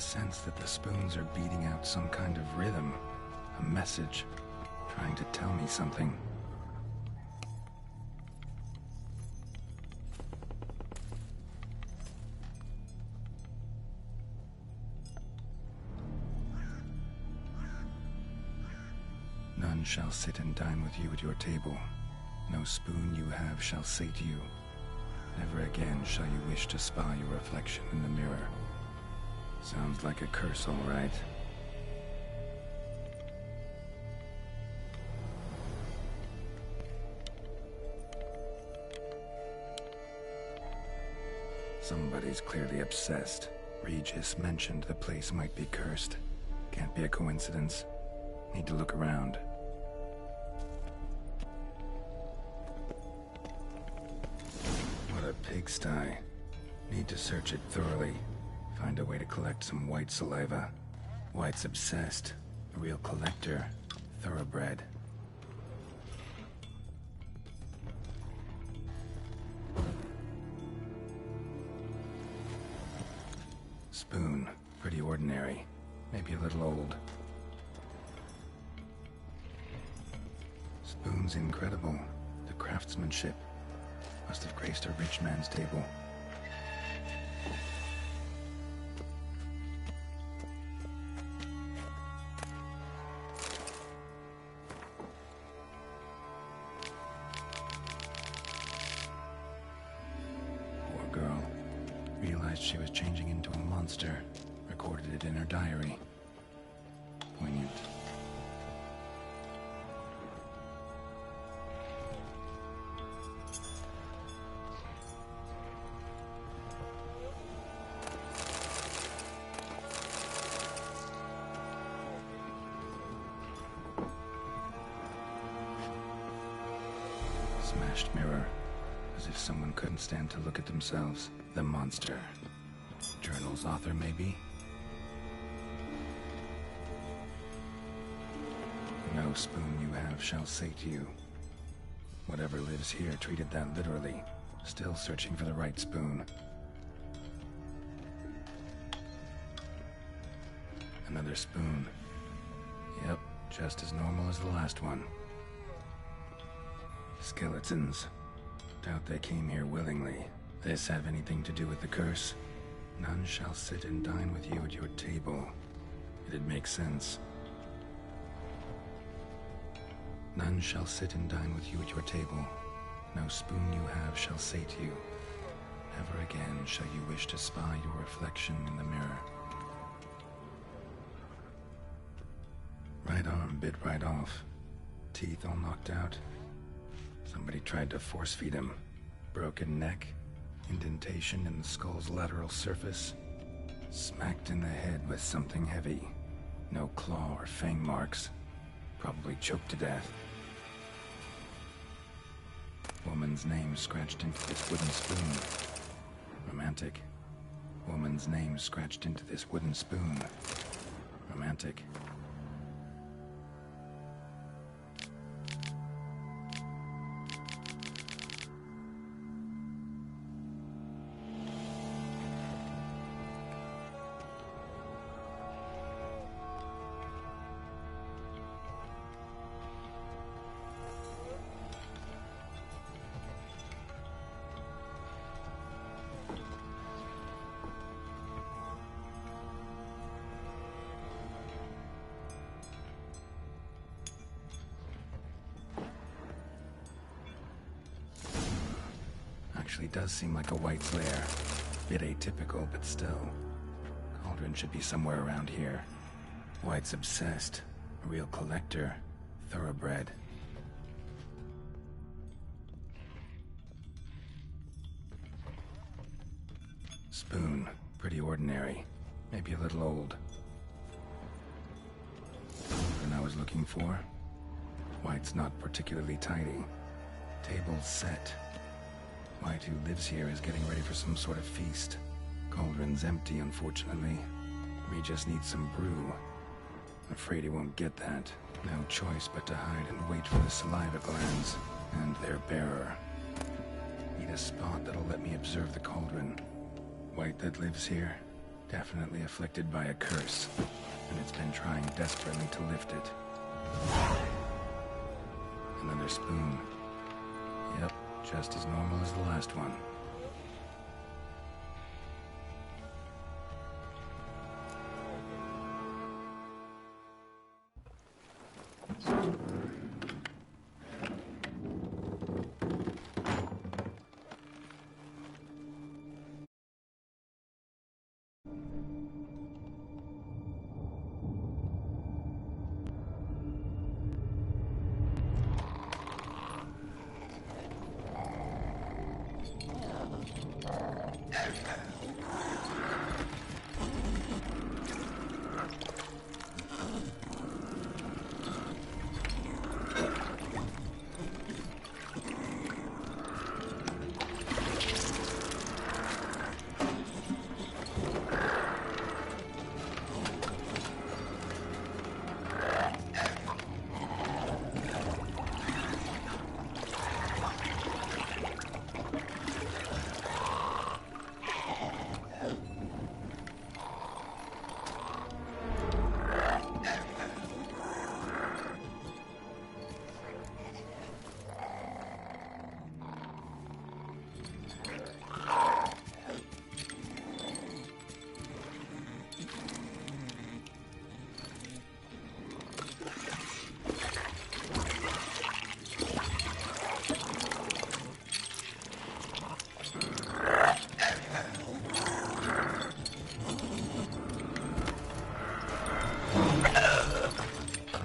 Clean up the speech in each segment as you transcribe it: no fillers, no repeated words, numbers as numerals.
sense that the spoons are beating out some kind of rhythm, a message, trying to tell me something. None shall sit and dine with you at your table. No spoon you have shall say to you, never again shall you wish to spy your reflection in the mirror. Sounds like a curse, all right. Somebody's clearly obsessed. Regis mentioned the place might be cursed. Can't be a coincidence. Need to look around. What a pigsty. Need to search it thoroughly. Find a way to collect some White saliva. White's obsessed. A real collector. Thoroughbred. Spoon. Pretty ordinary. Maybe a little old. Spoon's incredible. The craftsmanship. Must have graced a rich man's table. Poor girl. Realized she was changing into a monster. Recorded it in her diary. Poignant. Smashed mirror. As if someone couldn't stand to look at themselves. The monster. Journal's author, maybe? No spoon you have shall say to you. Whatever lives here treated that literally. Still searching for the right spoon. Another spoon. Yep, just as normal as the last one. Skeletons. Doubt they came here willingly. This have anything to do with the curse? None shall sit and dine with you at your table. It'd make sense. None shall sit and dine with you at your table. No spoon you have shall say to you, never again shall you wish to spy your reflection in the mirror. Right arm bit right off. Teeth all knocked out. Somebody tried to force feed him. Broken neck. Indentation in the skull's lateral surface. Smacked in the head with something heavy. No claw or fang marks. Probably choked to death. Woman's name scratched into this wooden spoon. Romantic. Woman's name scratched into this wooden spoon. Romantic. Actually does seem like a White's lair. Bit atypical, but still. Cauldron should be somewhere around here. White's obsessed. A real collector. Thoroughbred. Spoon. Pretty ordinary. Maybe a little old. Cauldron I was looking for. White's not particularly tidy. Table's set. White, who lives here, is getting ready for some sort of feast. Cauldron's empty, unfortunately. We just need some brew. Afraid he won't get that. No choice but to hide and wait for the saliva glands and their bearer. Need a spot that'll let me observe the cauldron. White that lives here, Definitely afflicted by a curse, and it's been trying desperately to lift it. Another spoon. Yep, just as normal as the last one.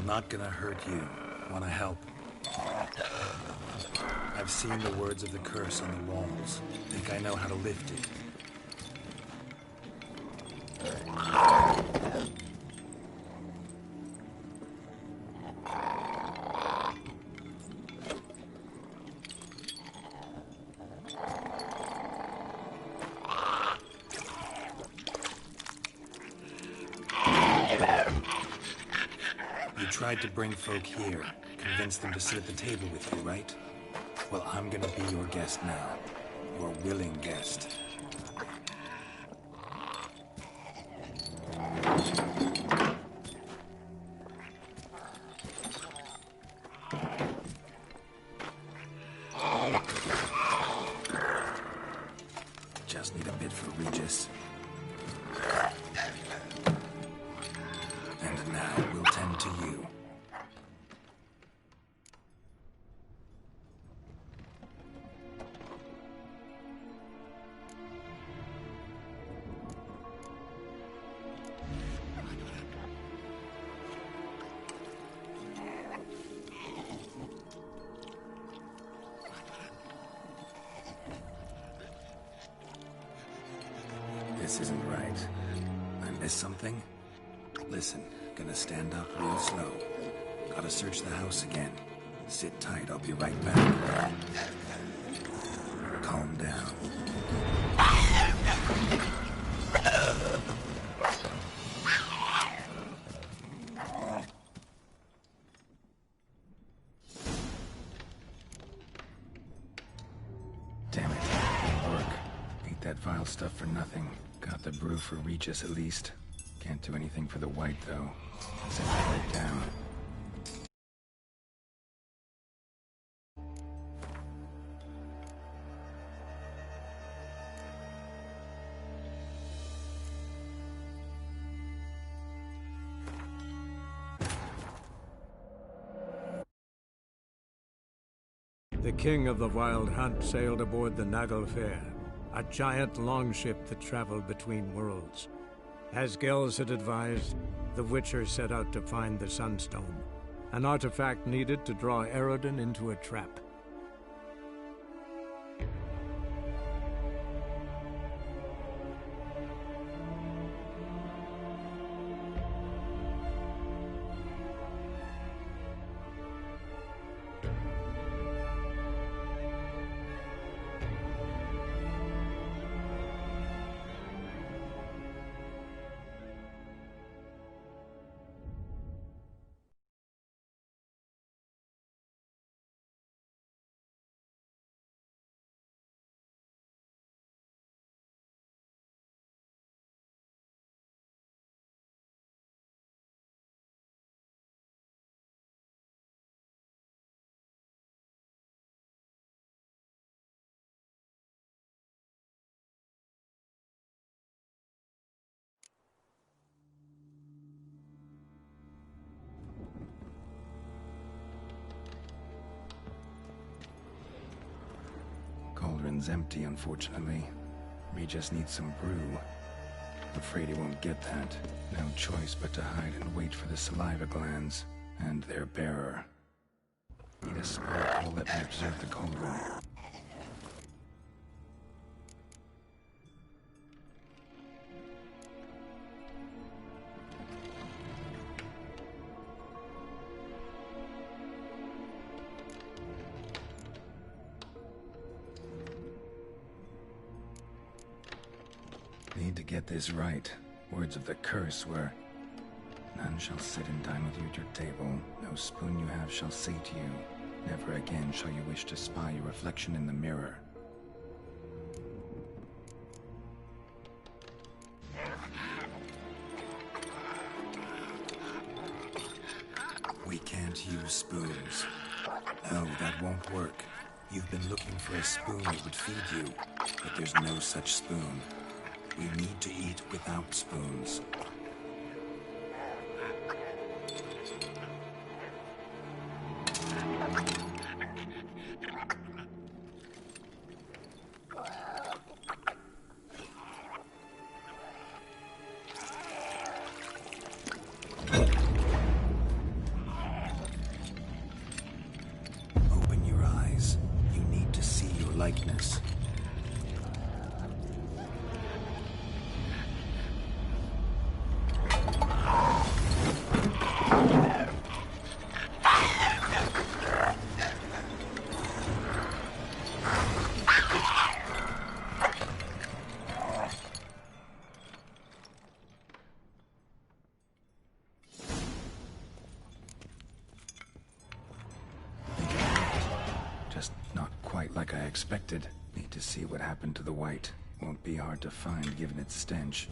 Not gonna hurt you. Wanna help? I've seen the words of the curse on the walls. Think I know how to lift it. Tried to bring folk here, convince them to sit at the table with you, right? Well, I'm gonna be your guest now. Your willing guest. Just need a bit for Regis. And now we'll tend to you. This isn't right. I missed something? Listen, gonna stand up real slow. Gotta search the house again. Sit tight, I'll be right back. Calm down. Damn it, didn't work. Ate that vile stuff for nothing. Got the brew for Regis at least. Can't do anything for the white, though. Set the break down. The king of the Wild Hunt sailed aboard the Naglfar, a giant longship that traveled between worlds. As Gels had advised, the Witcher set out to find the Sunstone, an artifact needed to draw Eredin into a trap. cauldron's empty, unfortunately. We just need some brew. Afraid he won't get that. No choice but to hide and wait for the saliva glands and their bearer. Need a spark will let me observe the cauldron. Need to get this right. Words of the curse were, "None shall sit and dine with you at your table. No spoon you have shall say to you, never again shall you wish to spy your reflection in the mirror." We can't use spoons. No, that won't work. You've been looking for a spoon that would feed you, but there's no such spoon. We need to eat without spoons. Open your eyes. You need to see your likeness. Just not quite like I expected. Need to see what happened to the white. Won't be hard to find given its stench.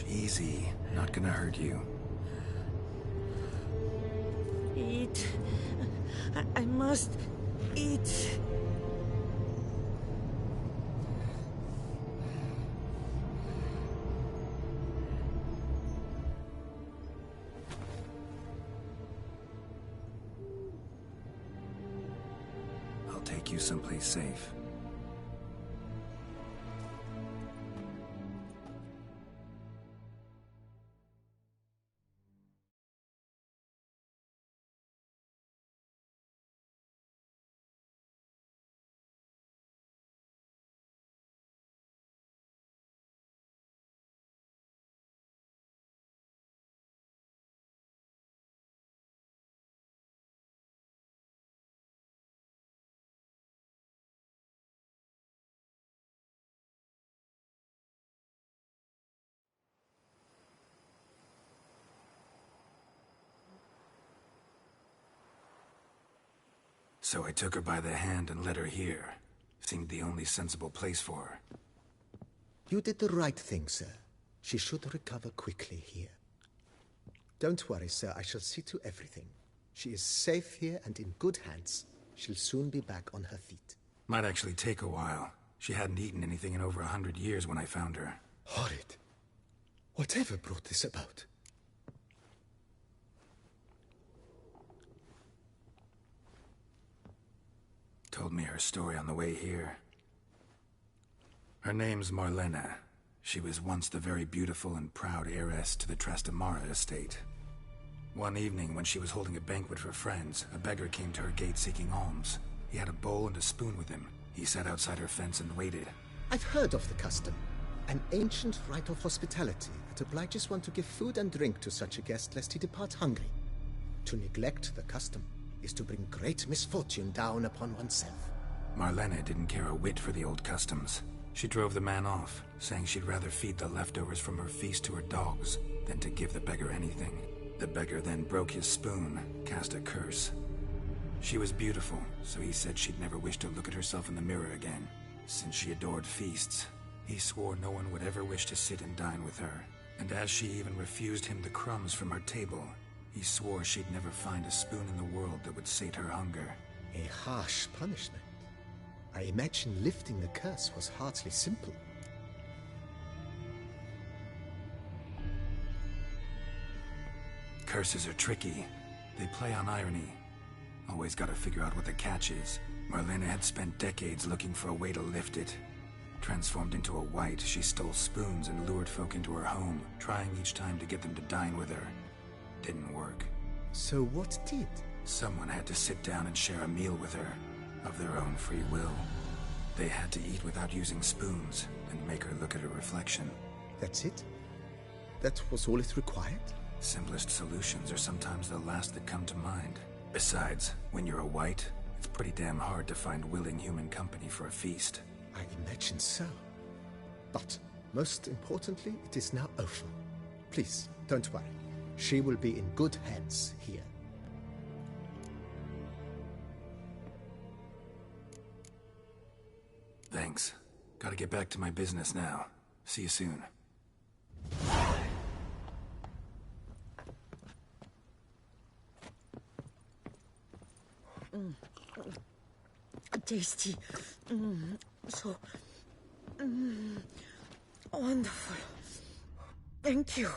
Easy. Not gonna hurt you. Eat. I must eat. I'll take you someplace safe. So I took her by the hand and led her here. Seemed the only sensible place for her. You did the right thing, sir. She should recover quickly here. Don't worry, sir. I shall see to everything. She is safe here and in good hands. She'll soon be back on her feet. Might actually take a while. She hadn't eaten anything in over 100 years when I found her. Horrid. Whatever brought this about? Told me her story on the way here. Her name's Marlena. She was once the very beautiful and proud heiress to the Trastamara estate. One evening, when she was holding a banquet for friends, a beggar came to her gate seeking alms. He had a bowl and a spoon with him. He sat outside her fence and waited. I've heard of the custom. An ancient rite of hospitality that obliges one to give food and drink to such a guest lest he depart hungry. To neglect the custom is to bring great misfortune down upon oneself. Marlena didn't care a whit for the old customs. She drove the man off, saying she'd rather feed the leftovers from her feast to her dogs than to give the beggar anything. The beggar then broke his spoon, cast a curse. She was beautiful, so he said she'd never wish to look at herself in the mirror again. Since she adored feasts, he swore no one would ever wish to sit and dine with her. And as she even refused him the crumbs from her table, he swore she'd never find a spoon in the world that would sate her hunger. A harsh punishment. I imagine lifting the curse was hardly simple. Curses are tricky. They play on irony. Always gotta figure out what the catch is. Marlena had spent decades looking for a way to lift it. Transformed into a wight, she stole spoons and lured folk into her home, trying each time to get them to dine with her. Didn't work. So what did? Someone had to sit down and share a meal with her, of their own free will. They had to eat without using spoons, and make her look at her reflection. That's it? That was all it required? Simplest solutions are sometimes the last that come to mind. Besides, when you're a wight, it's pretty damn hard to find willing human company for a feast. I imagine so. But, most importantly, it is now over. Please, don't worry. She will be in good hands here. Thanks. Gotta get back to my business now. See you soon. Tasty. So wonderful. Thank you.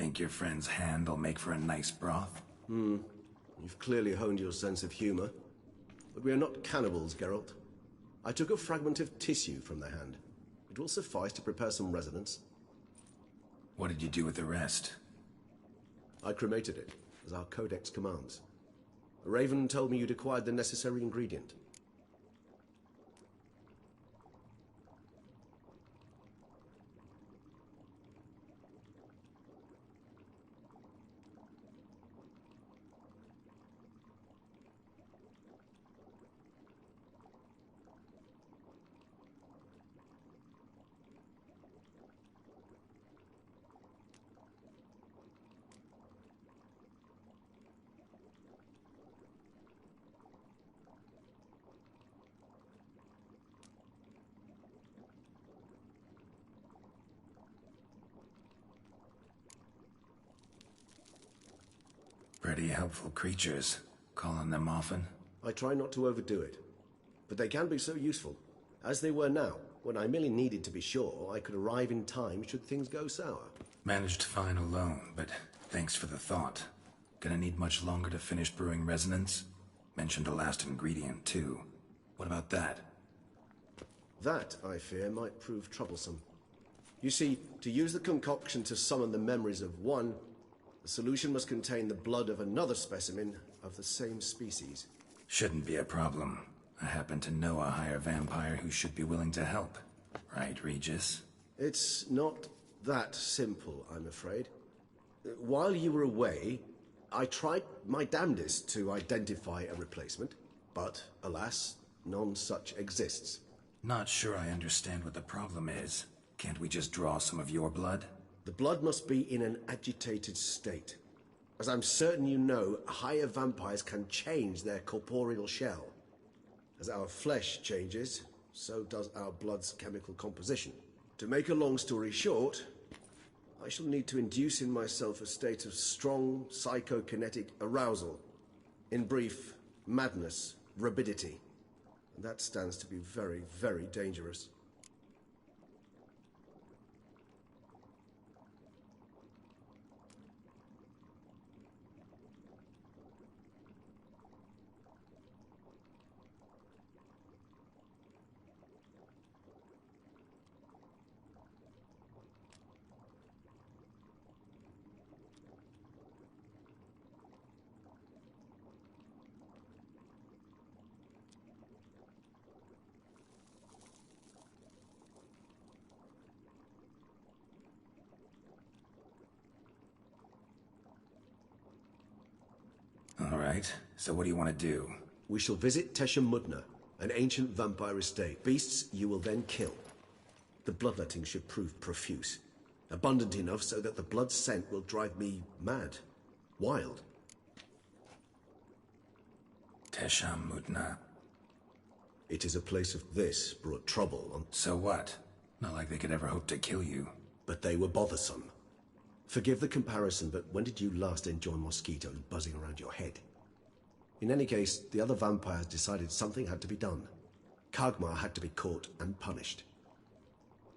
Think your friend's hand will make for a nice broth? You've clearly honed your sense of humor. But we are not cannibals, Geralt. I took a fragment of tissue from the hand. It will suffice to prepare some resonance. What did you do with the rest? I cremated it, as our codex commands. Raven told me you'd acquired the necessary ingredient. Pretty helpful creatures. Call on them often? I try not to overdo it, but they can be so useful. As they were now, when I merely needed to be sure I could arrive in time should things go sour. Managed fine alone, but thanks for the thought. Gonna need much longer to finish brewing resonance? Mentioned a last ingredient, too. What about that? That, I fear, might prove troublesome. You see, to use the concoction to summon the memories of one, the solution must contain the blood of another specimen of the same species. Shouldn't be a problem. I happen to know a higher vampire who should be willing to help. Right, Regis? It's not that simple, I'm afraid. While you were away, I tried my damnedest to identify a replacement, but alas, none such exists. Not sure I understand what the problem is. Can't we just draw some of your blood? The blood must be in an agitated state. As I'm certain you know, higher vampires can change their corporeal shell. As our flesh changes, so does our blood's chemical composition. To make a long story short, I shall need to induce in myself a state of strong psychokinetic arousal. In brief, madness, rabidity. And that stands to be very, very dangerous. All right, so what do you want to do? We shall visit Tesha Mudna, an ancient vampire estate. Beasts you will then kill. The bloodletting should prove profuse. Abundant enough so that the blood scent will drive me mad. Wild. Tesha Mudna. It is a place of this brought trouble on... So what? Not like they could ever hope to kill you. But they were bothersome. Forgive the comparison, but when did you last enjoy mosquitoes buzzing around your head? In any case, the other vampires decided something had to be done. Kagmar had to be caught and punished.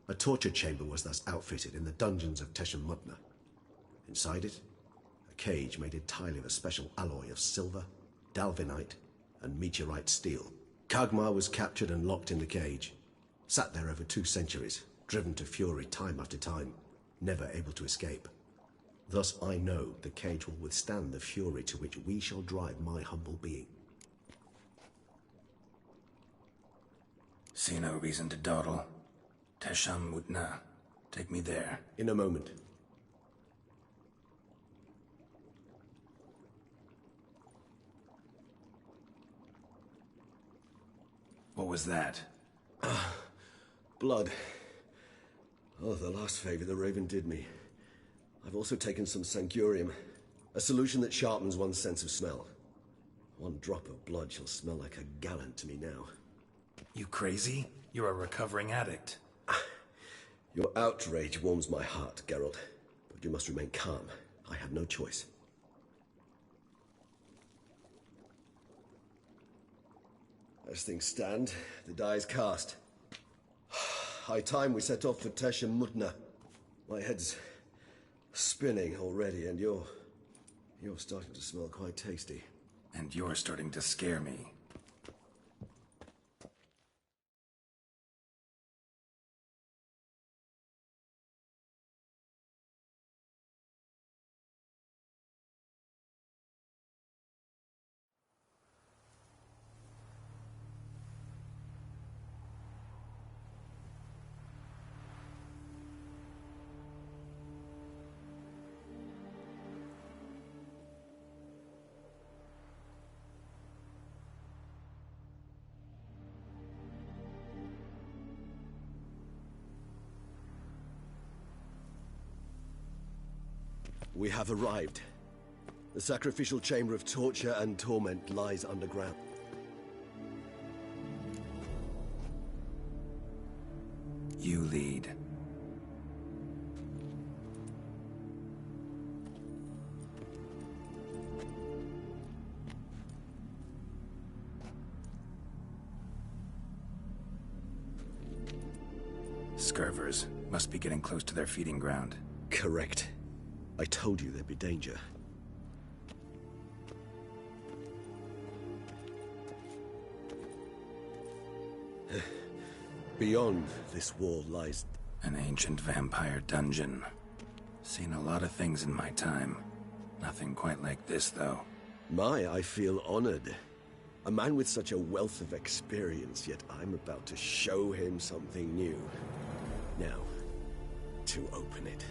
A torture chamber was thus outfitted in the dungeons of Tesha Mudna. Inside it, a cage made entirely of a special alloy of silver, dalvinite, and meteorite steel. Kagmar was captured and locked in the cage. Sat there over 2 centuries, driven to fury time after time, never able to escape. Thus I know the cage will withstand the fury to which we shall drive my humble being. See no reason to dawdle. Tesha Mudna. Take me there. In a moment. What was that? Blood. Oh, the last favor the Raven did me. I've also taken some Sangurium, a solution that sharpens one's sense of smell. 1 drop of blood shall smell like a gallon to me now. You crazy? You're a recovering addict. Your outrage warms my heart, Geralt. But you must remain calm. I have no choice. As things stand, the die is cast. High time we set off for Tesha Mudna. My head's Spinning already, and you're starting to smell quite tasty. And you're starting to scare me. We have arrived. The sacrificial chamber of torture and torment lies underground. You lead. Scurvers must be getting close to their feeding ground. Correct. I told you there'd be danger. Beyond this wall lies... An ancient vampire dungeon. Seen a lot of things in my time. Nothing quite like this, though. I feel honored. A man with such a wealth of experience, yet I'm about to show him something new. Now, to open it.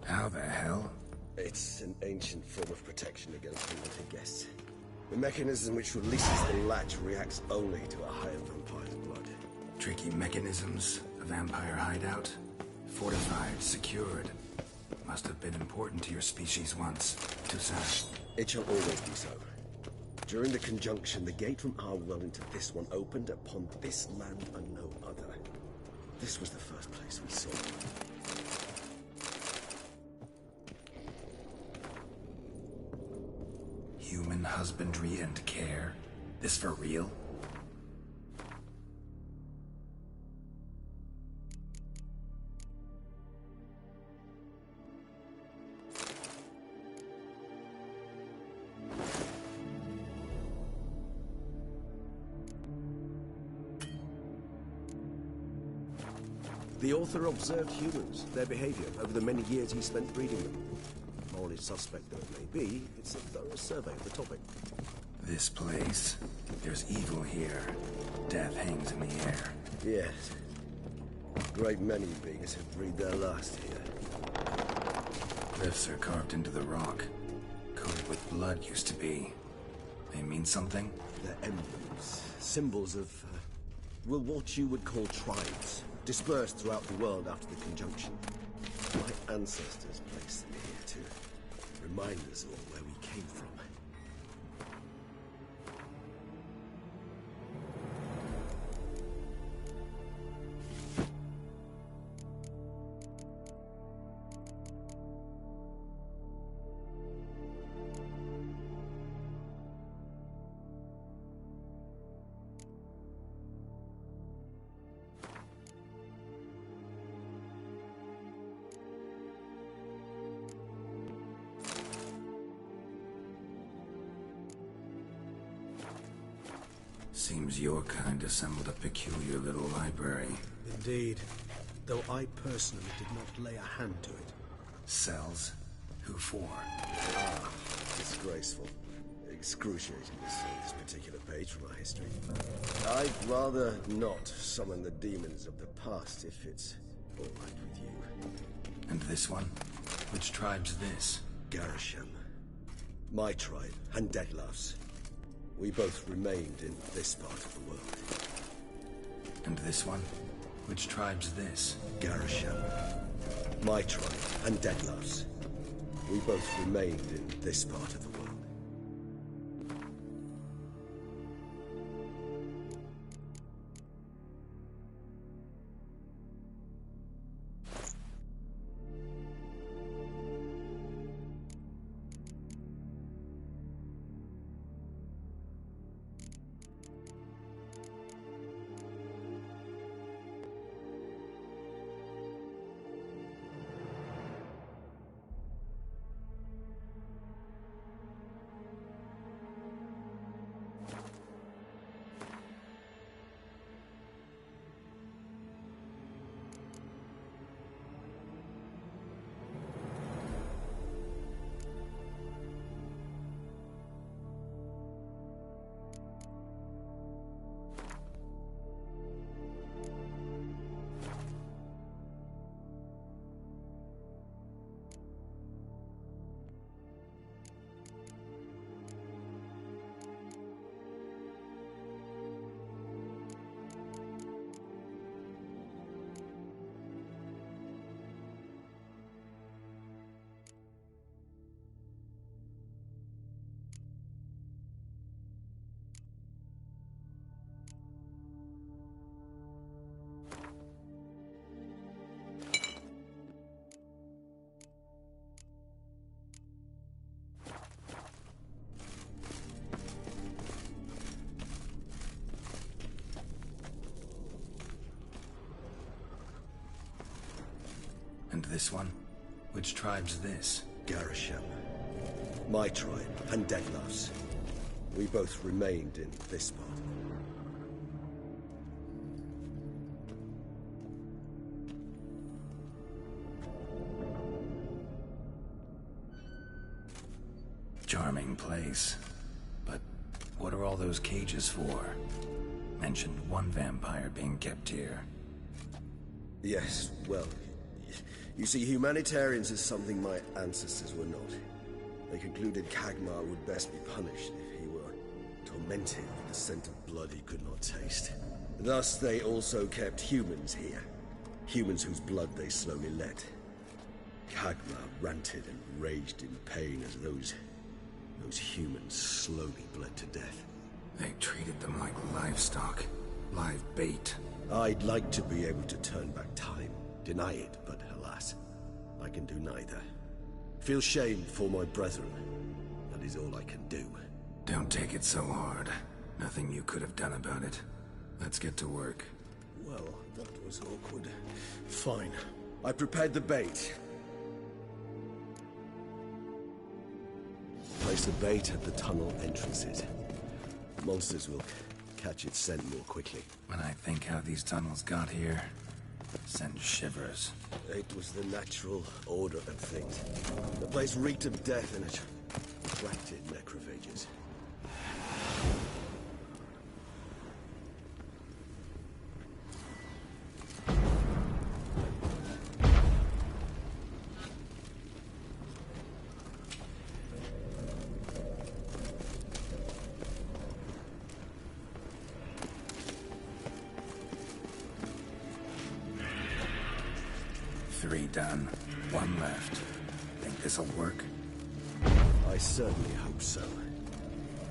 How the hell? It's an ancient form of protection against unwanted guests. The mechanism which releases the latch reacts only to a higher vampire's blood. Tricky mechanisms, a vampire hideout. Fortified, secured. Must have been important to your species once. Toussaint. It shall always be so. During the conjunction, the gate from our world into this one opened upon this land and no other. This was the first place we saw. Human husbandry and care? This for real? The author observed humans, their behavior, over the many years he spent breeding them. Morally suspect though it may be, it's a thorough survey of the topic. This place. There's evil here. Death hangs in the air. Yes. A great many beings have breathed their last here. Cliffs are carved into the rock. Coated with blood used to be. They mean something? They're emblems, symbols of, well, what you would call tribes, dispersed throughout the world after the conjunction. My ancestors placed them here to remind us all where we came from. Seems your kind assembled a peculiar little library. Indeed. Though I personally did not lay a hand to it. Cells? Who for? Ah, disgraceful. Excruciating to see this particular page from our history. I'd rather not summon the demons of the past if it's all right with you. And this one? Which tribe's this? Garisham. My tribe, and Deadlouse. We both remained in this part of the world. And this one? Which tribe's this? Garisham. My tribe, and Deadlouse. We both remained in this part of the world. this one? Which tribe's this? Garisham. My tribe, and Deadloves. We both remained in this part. Charming place. But what are all those cages for? Mentioned one vampire being kept here. Yes, well, you see, humanitarians is something my ancestors were not. They concluded Kagmar would best be punished if he were tormented with the scent of blood he could not taste. Thus, they also kept humans here. Humans whose blood they slowly let. Kagmar ranted and raged in pain as those humans slowly bled to death. They treated them like livestock. Live bait. I'd like to be able to turn back time, deny it, but alas, I can do neither. Feel shame for my brethren. That is all I can do. Don't take it so hard. Nothing you could have done about it. Let's get to work. Well, that was awkward. Fine. I prepared the bait. Place the bait at the tunnel entrances. Monsters will catch its scent more quickly. When I think how these tunnels got here, send shivers. It was the natural order of things. The place reeked of death and it attracted necrophages. Three done. One left. Think this'll work? I certainly hope so.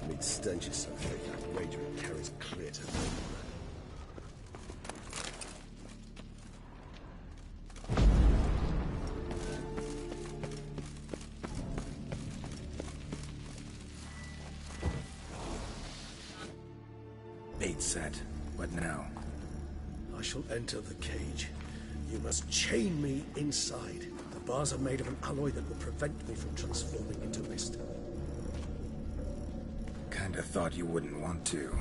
Meat stench is so thick, I'd wager it carries clear to them. Bait set. What now? I shall enter the cage. You must chain me inside. The bars are made of an alloy that will prevent me from transforming into mist. Kinda thought you wouldn't want to.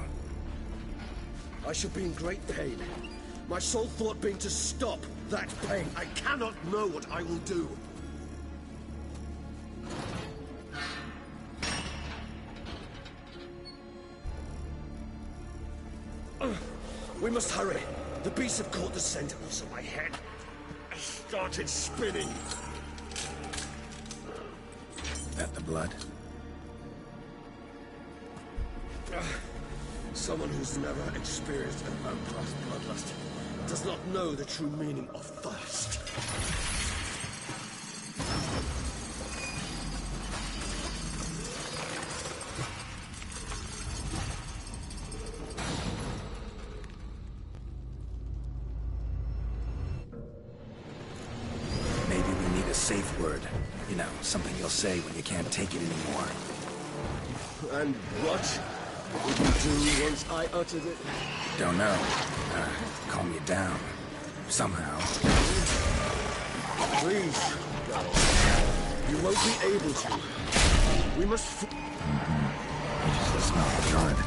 I shall be in great pain. My sole thought being to stop that pain. I cannot know what I will do. We must hurry. The beasts have caught the scent, also my head. I started spinning. That the blood? Someone who's never experienced a vampire's bloodlust does not know the true meaning of thirst. Safe word. You know, something you'll say when you can't take it anymore. And what would you do once I uttered it? Don't know. Calm you down. Somehow. Please, go. You won't be able to. We must I just smell the blood.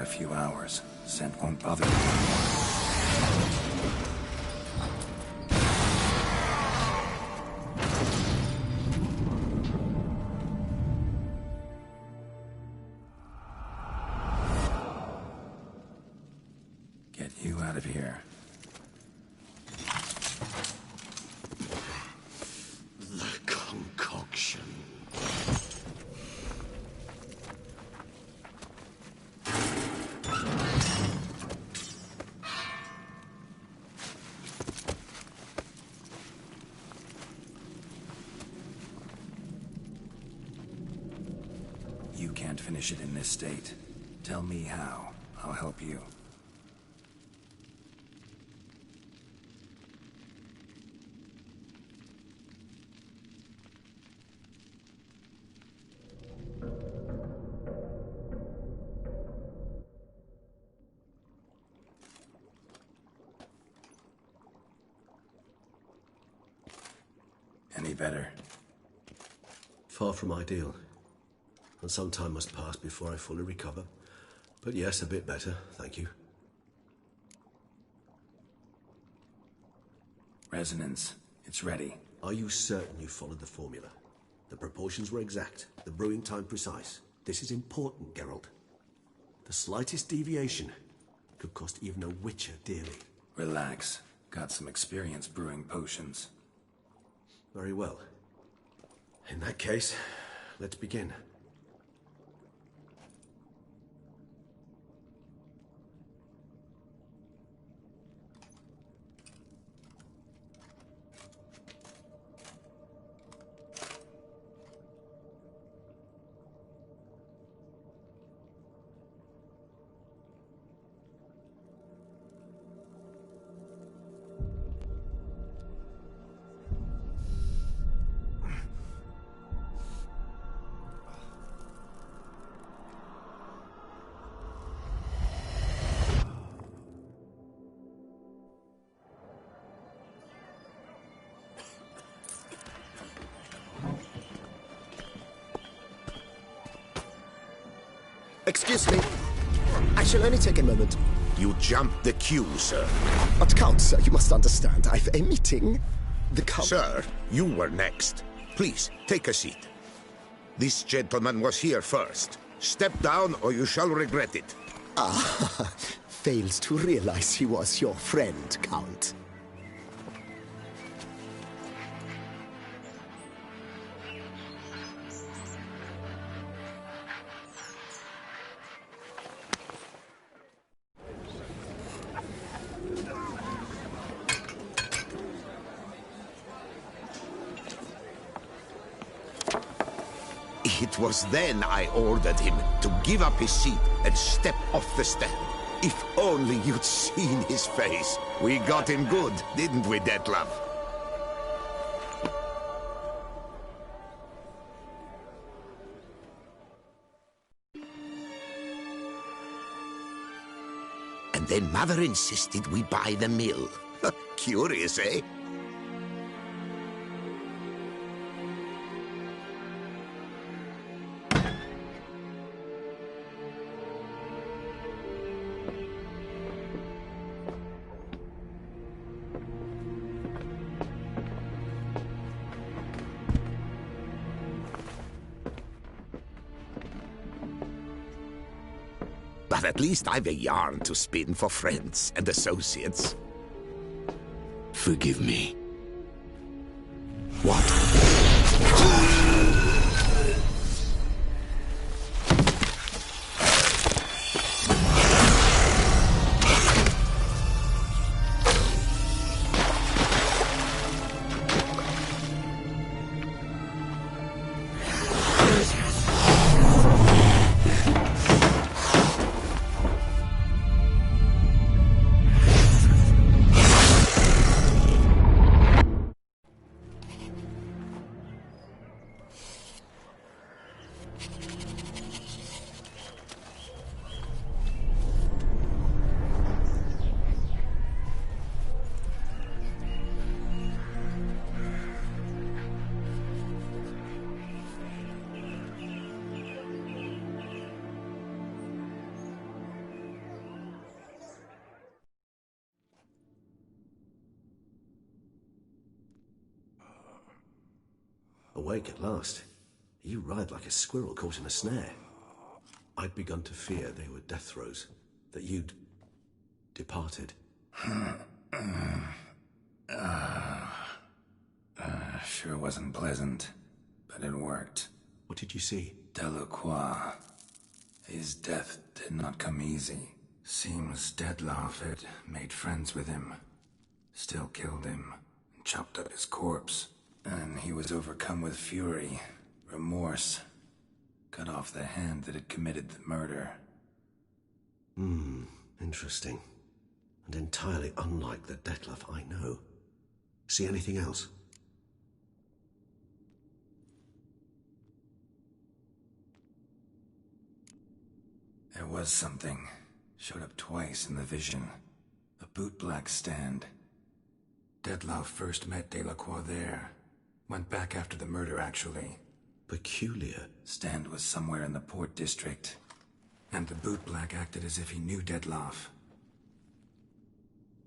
a few hours. Scent won't bother you anymore. Get you out of here. The concoction. You can't finish it in this state. Tell me how. I'll help you. Any better? Far from ideal. And some time must pass before I fully recover. But yes, a bit better, thank you. Resonance. It's ready. Are you certain you followed the formula? The proportions were exact, the brewing time precise. This is important, Geralt. The slightest deviation could cost even a Witcher dearly. Relax. Got some experience brewing potions. Very well. In that case, let's begin. Excuse me. I shall only take a moment. You jumped the queue, sir. But Count, sir, you must understand. I've a meeting. The Count... Sir, you were next. Please, take a seat. This gentleman was here first. Step down or you shall regret it. Ah, fails to realize he was your friend, Count. It was then I ordered him to give up his seat and step off the step. If only you'd seen his face. We got him good, didn't we, Detlef? And then Mother insisted we buy the mill. Curious, eh? But at least I've a yarn to spin for friends and associates. Forgive me. What? Awake at last. You ride like a squirrel caught in a snare. I'd begun to fear they were death throes, that you'd departed. Sure wasn't pleasant, but it worked. What did you see? Delacroix. His death did not come easy. Seems Dettlaff had made friends with him. Still killed him, and chopped up his corpse. And he was overcome with fury, remorse. Cut off the hand that had committed the murder. Interesting. And entirely unlike the Dettlaff I know. See anything else? There was something. Showed up twice in the vision. A bootblack stand. Dettlaff first met Delacroix there. Went back after the murder, actually. Peculiar. Stand was somewhere in the port district. And the bootblack acted as if he knew Dettlaff.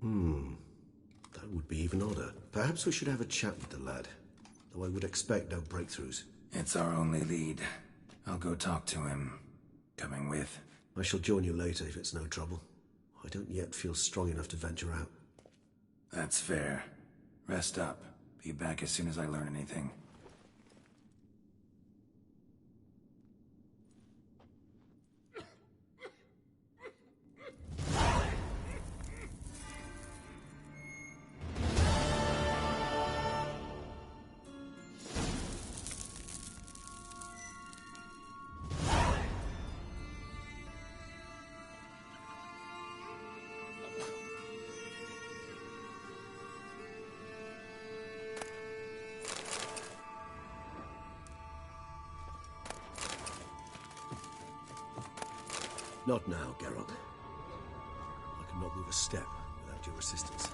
That would be even odder. Perhaps we should have a chat with the lad. Though I would expect no breakthroughs. It's our only lead. I'll go talk to him. Coming with? I shall join you later if it's no trouble. I don't yet feel strong enough to venture out. That's fair. Rest up. Be back as soon as I learn anything. Not now, Geralt. I cannot move a step without your assistance.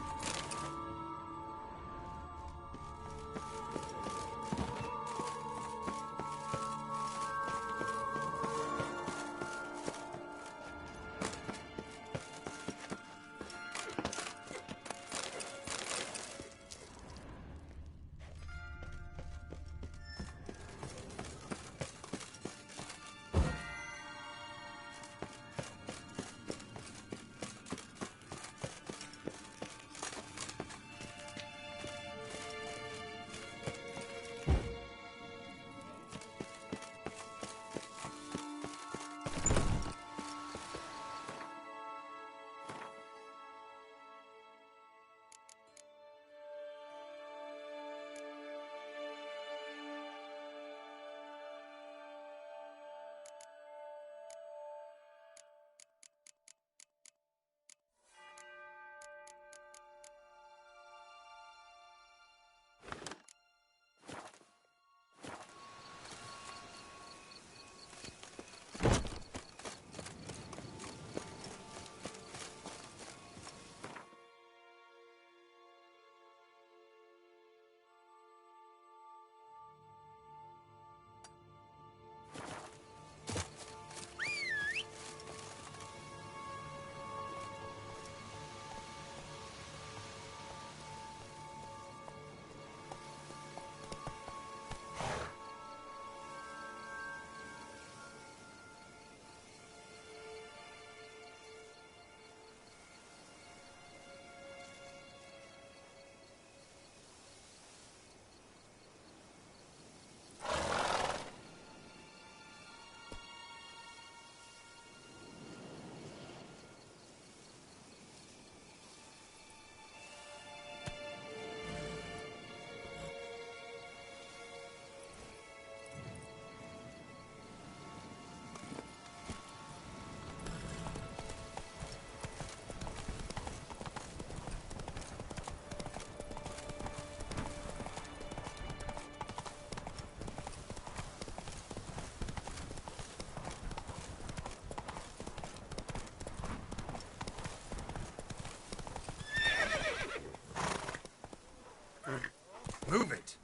Move it!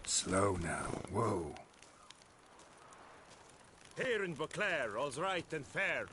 Slow now. Whoa. Here in Beauclair, all's right and fair.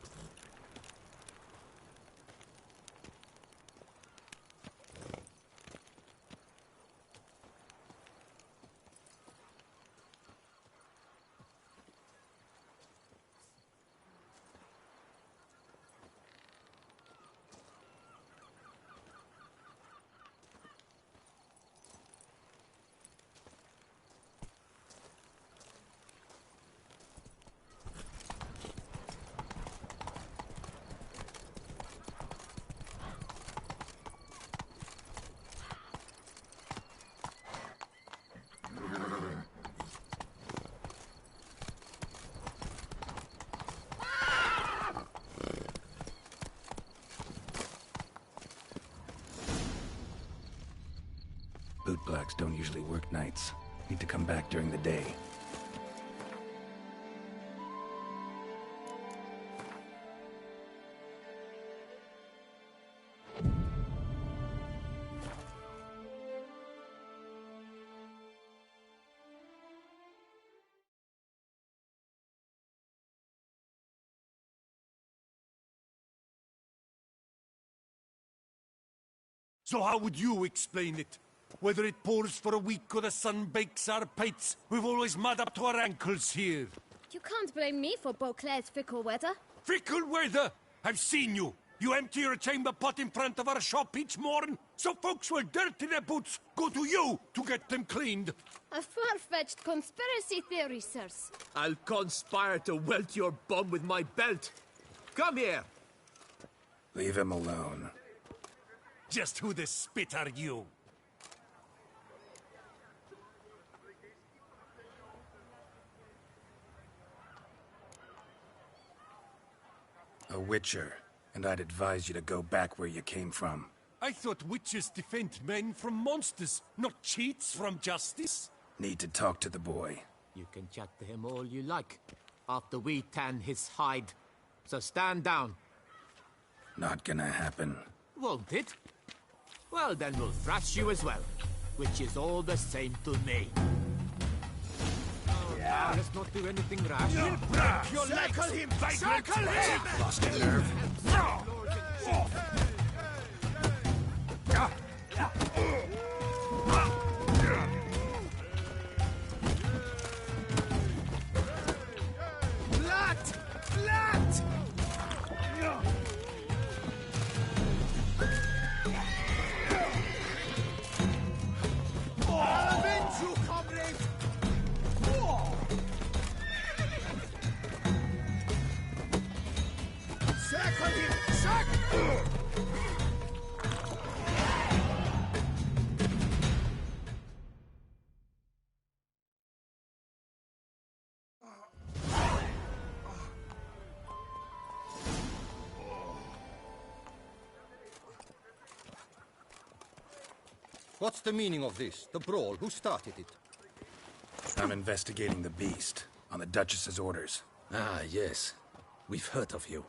Bootblacks don't usually work nights. Need to come back during the day. So how would you explain it? Whether it pours for a week or the sun bakes our pates, we've always mud up to our ankles here. You can't blame me for Beauclair's fickle weather. Fickle weather! I've seen you. You empty your chamber pot in front of our shop each morn, so folks will dirty their boots, go to you to get them cleaned. A far-fetched conspiracy theory, sirs. I'll conspire to welt your bum with my belt. Come here. Leave him alone. Just who the spit are you? A witcher, and I'd advise you to go back where you came from. I thought witches defend men from monsters, not cheats from justice. Need to talk to the boy. You can chat to him all you like, after we tan his hide. So stand down. Not gonna happen. Won't it? Well, then we'll thrash you as well, which is all the same to me. Now, let's not do anything rash. You'll break your legs! Circle him! Vagrant! Circle him! Lost your nerve? Blood! Blood! I'll avenge you, comrade! Circle him! Circle! What's the meaning of this? The brawl? Who started it? I'm investigating the beast, on the Duchess's orders. Ah, yes. We've heard of you.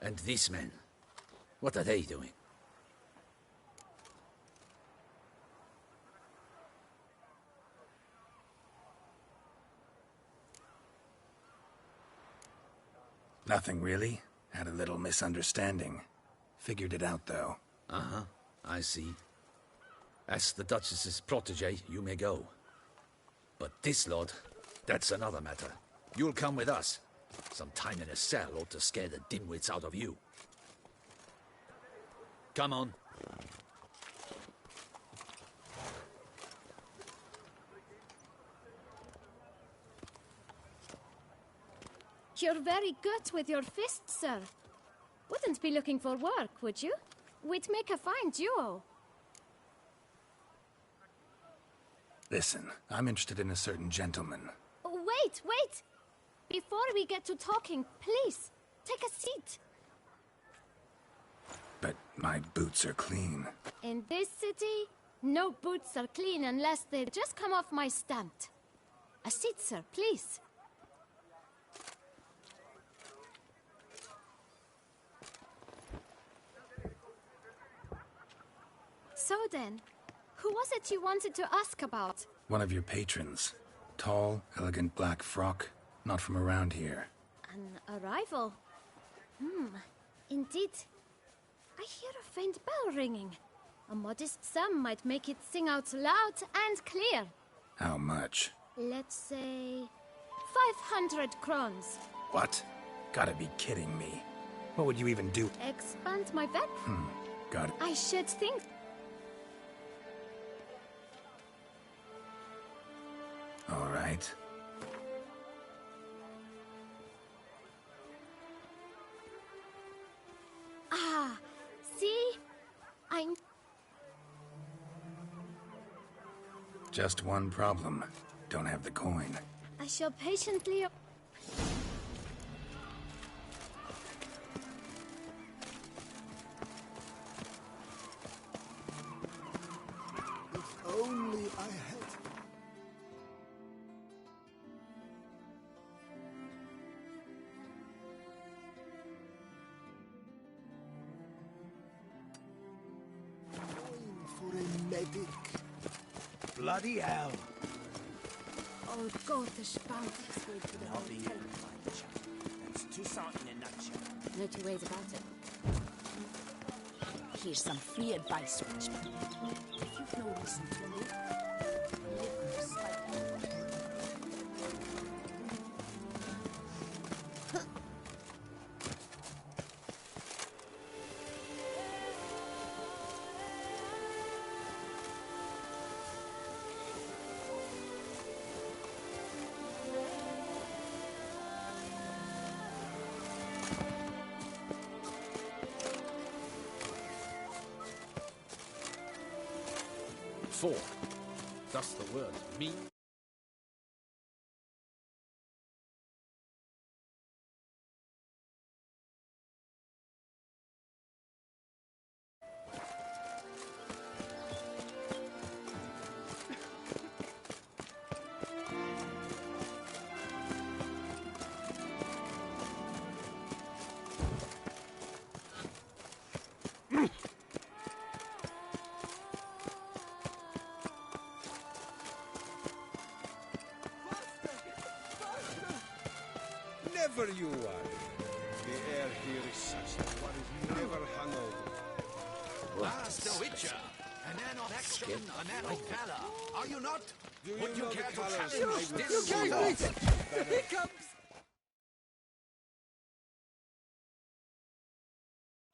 And these men, what are they doing? Nothing really. Had a little misunderstanding. Figured it out, though. Uh-huh, I see. As the Duchess's protege, you may go. But this lot, that's another matter. You'll come with us. Some time in a cell ought to scare the dimwits out of you. Come on. You're very good with your fists, sir. Wouldn't be looking for work, would you? We'd make a fine duo. Listen, I'm interested in a certain gentleman. Wait, wait! Before we get to talking, please, take a seat. But my boots are clean. In this city, no boots are clean unless they just come off my stamp. A seat, sir, please. So then, who was it you wanted to ask about? One of your patrons. Tall, elegant black frock. Not from around here. An arrival? Indeed. I hear a faint bell ringing. A modest sum might make it sing out loud and clear. How much? Let's say 500 crowns. What? Gotta be kidding me. What would you even do? Expand my bet? Got it. I should think. All right. Ah, see? I'm... Just one problem. Don't have the coin. I shall patiently... epic. Bloody hell. Oh, Gottes Bounties will to the I'll be hotel. That's Toussaint in a nutshell. No two ways about it. Here's some free advice, Richmond. If you've no reason to live, live most likely. Four. Thus the word mean. Never you worry. The air here is such that one is never hungover. Master Witcher, an man of action, a man of valor. Are you not? Would you care to challenge Stillwater? He comes!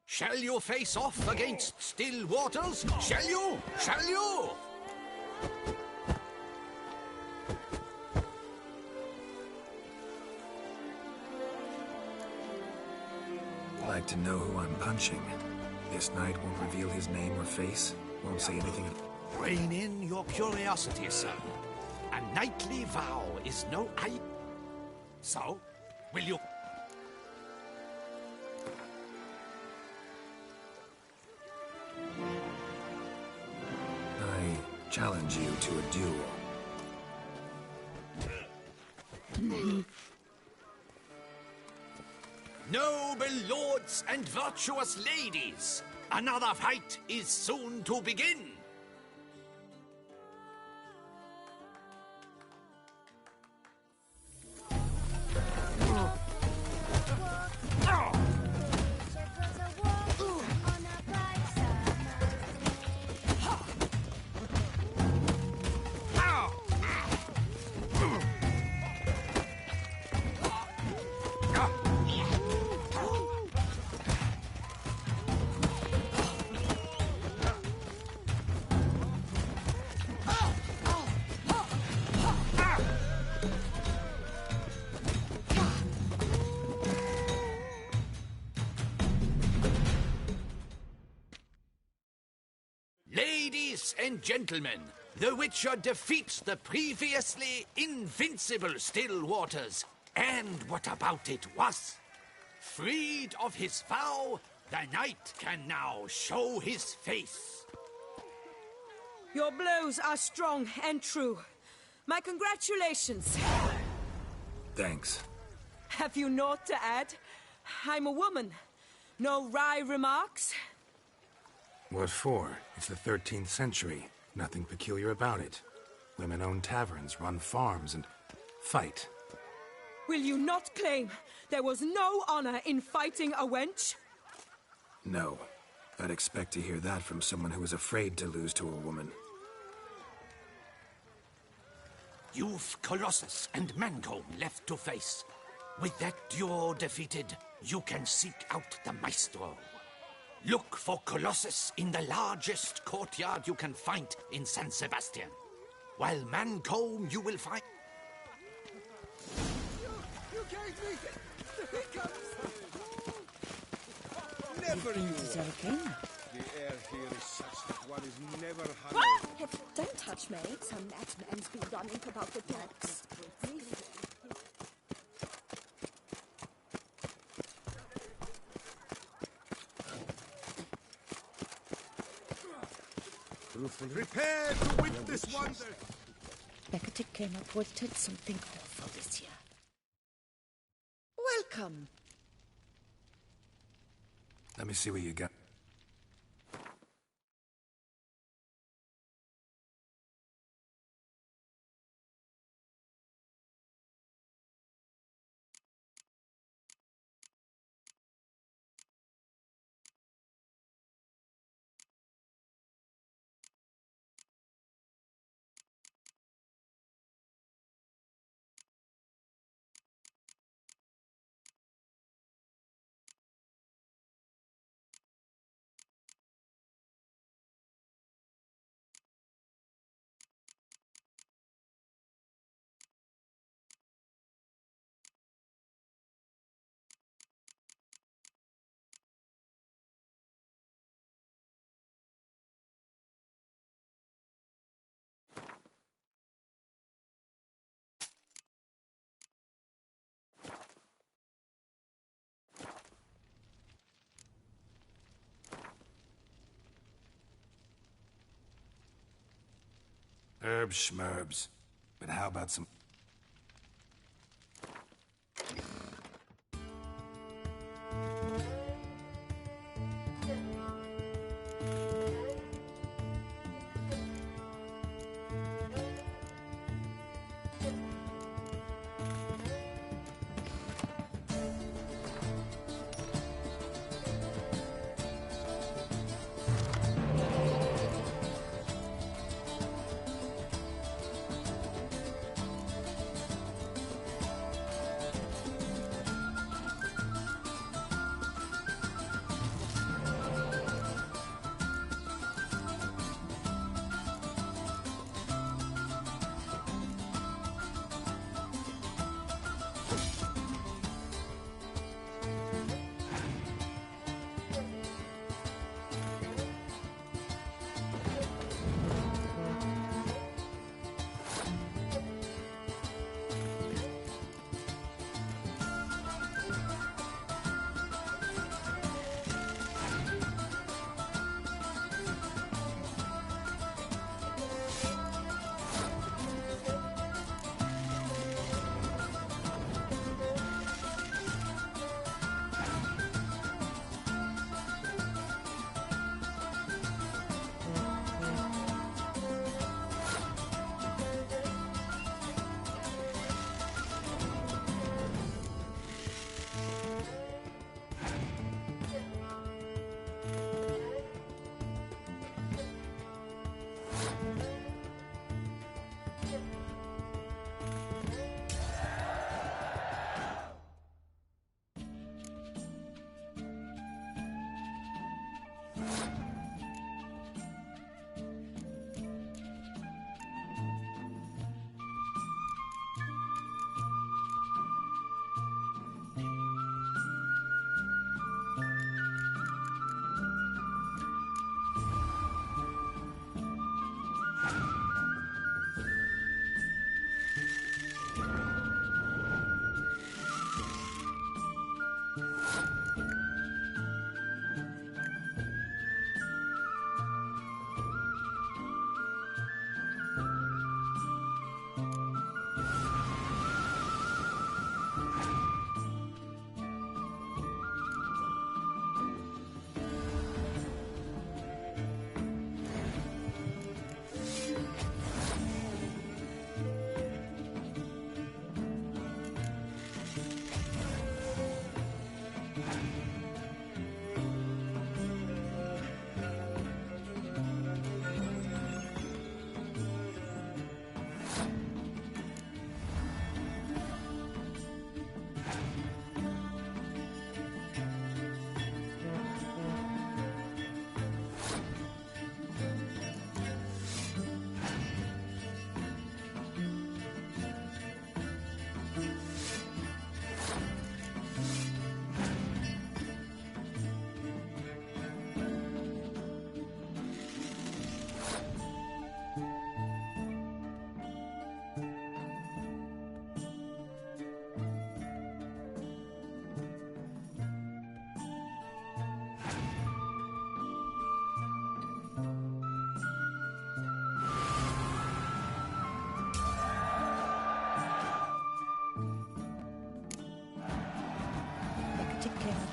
Shall you face off against Still Waters? Shall you? Shall you? I'd like to know who I'm punching. This knight won't reveal his name or face, won't say anything. Rein in your curiosity, sir. A knightly vow is no So, will you... I challenge you to a duel. Noble lords and virtuous ladies, another fight is soon to begin. Ladies and gentlemen, the Witcher defeats the previously invincible Still Waters. And what about it was? Freed of his vow, the knight can now show his face. Your blows are strong and true. My congratulations. Thanks. Have you naught to add? I'm a woman. No wry remarks? What for? It's the 13th century. Nothing peculiar about it. Women own taverns, run farms, and fight. Will you not claim there was no honor in fighting a wench? No. I'd expect to hear that from someone who is afraid to lose to a woman. You've Colossus and Mancomb left to face. With that duo defeated, you can seek out the Maestro. Look for Colossus in the largest courtyard you can find in San Sebastian. While Mancomb you will find... You gave me the hiccups! Never you worry. The air here is such that one is never hungover. Don't touch me. Some madman's been running about the docks. Prepare to witness wonder! Hecate came reported something awful this year. Welcome. Let me see what you got. Herbs schmerbs. But how about some...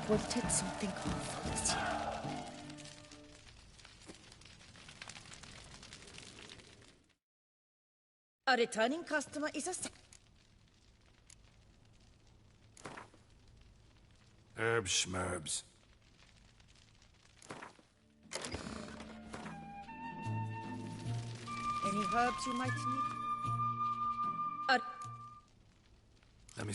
reported something awful this year. A returning customer is a... Herbs schmerbs. Any herbs you might need? Let me...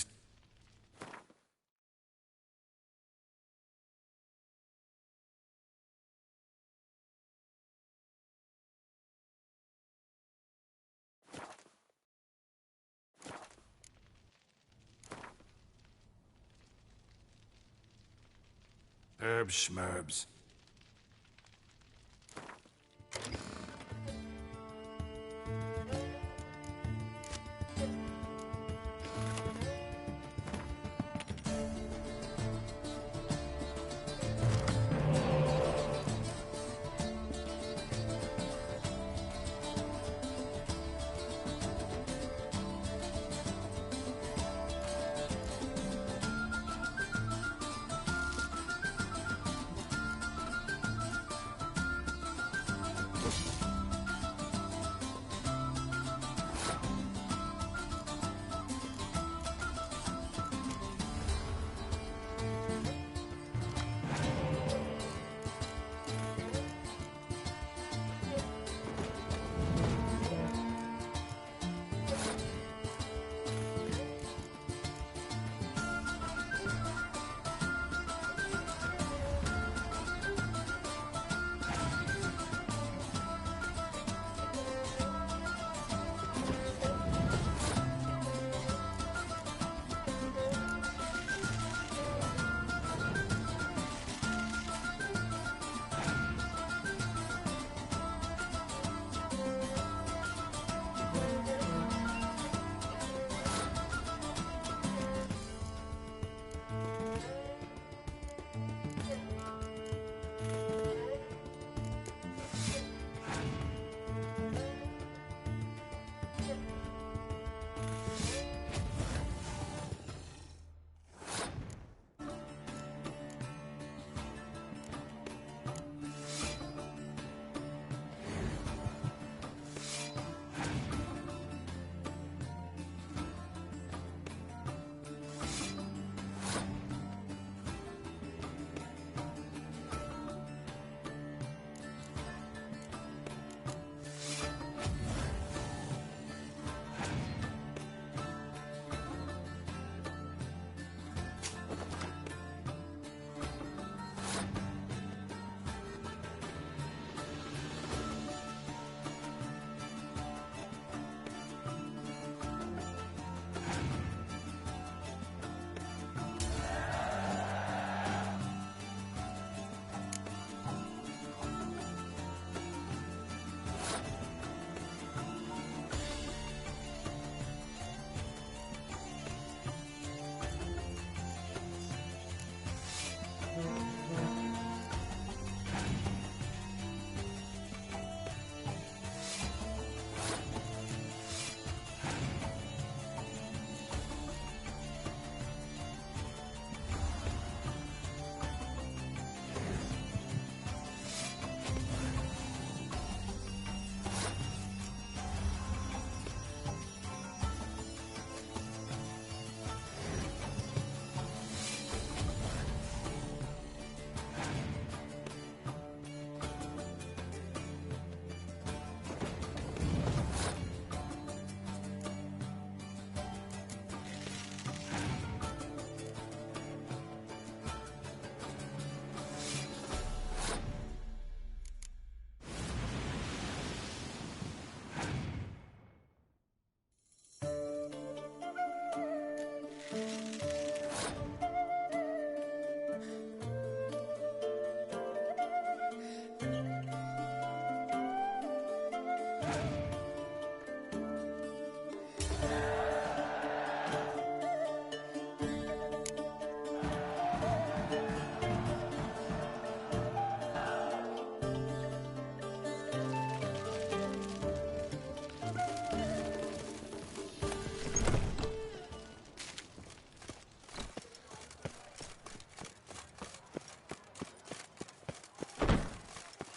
Herbs schmerbs.